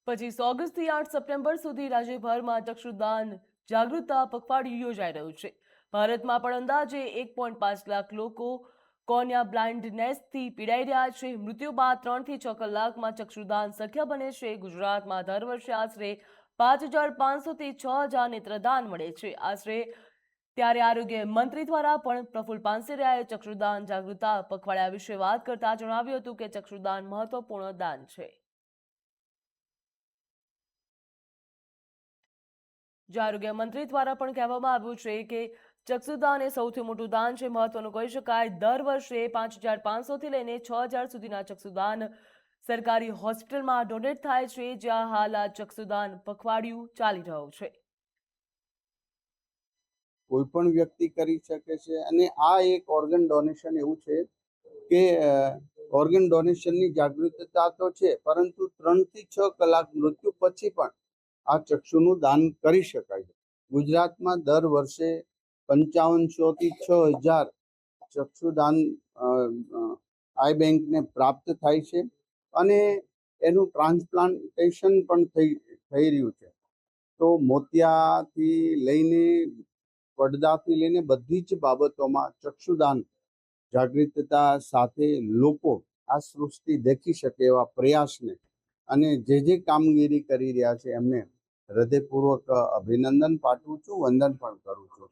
25 ઓગસ્ટથી 8 સપ્ટેમ્બર સુધી રાજ્યભરમાં ચક્ષુદાન જાગૃતતા પખવાડિયું યોજાઈ રહ્યું છે। ભારતમાં પણ અંદાજે 1.5 લાખ લોકો કોર્નિયા બ્લાઇન્ડનેસથી પીડાઈ રહ્યા છે। મૃત્યુ બાદ 3 થી 6 કલાકમાં ચક્ષુદાન શક્ય બને છે। ગુજરાતમાં દર વર્ષે આશરે 5,500 થી 6,000 નેત્રદાન મળે છે। ત્યારે આરોગ્ય મંત્રી દ્વારા પણ પ્રફુલ્લ પાનસેરિયાએ ચક્ષુદાન જાગૃતતા પખવાડિયા વિશે વાત કરતા જણાવ્યું હતું કે ચક્ષુદાન મહત્વપૂર્ણ દાન છે। જે આરોગ્ય મંત્રી દ્વારા પણ કહેવામાં આવ્યું છે કે ચક્ષુદાન એ સૌથી મોટું દાન છે। મહત્વનું કહી શકાય, દર વર્ષે 5,500 થી લઈને 6,000 સુધીના ચક્ષુદાન સરકારી હોસ્પિટલમાં ડોનેટ થાય છે, જ્યાં હાલ આ ચક્ષુદાન પખવાડિયું ચાલી રહ્યું છે। કોઈ પણ વ્યક્તિ કરી શકે છે અને આ એક ઓર્ગન ડોનેશન એવું છે કે ઓર્ગન ડોનેશનની જાગૃતતા તો છે, પરંતુ 3 થી 6 કલાક મૃત્યુ પછી પણ આ ચક્ષુનું દાન કરી શકાય છે। ગુજરાતમાં દર વર્ષે 5500 થી 6000 ચક્ષુદાન આઈ બેંકને પ્રાપ્ત થાય છે અને એનું ટ્રાન્સપ્લાન્ટેશન પણ થઈ રહ્યું છે। તો મોતિયાથી લઈને પડદાથી લઈને બધી જ બાબતોમાં ચક્ષુદાન જાગૃતતા સાથે લોકો આ સૃષ્ટિ દેખી શકે એવા પ્રયાસને અને જે કામગીરી કરી રહ્યા છે એમને હૃદયપૂર્વક અભિનંદન પાઠવું છું, વંદન પણ કરું છું।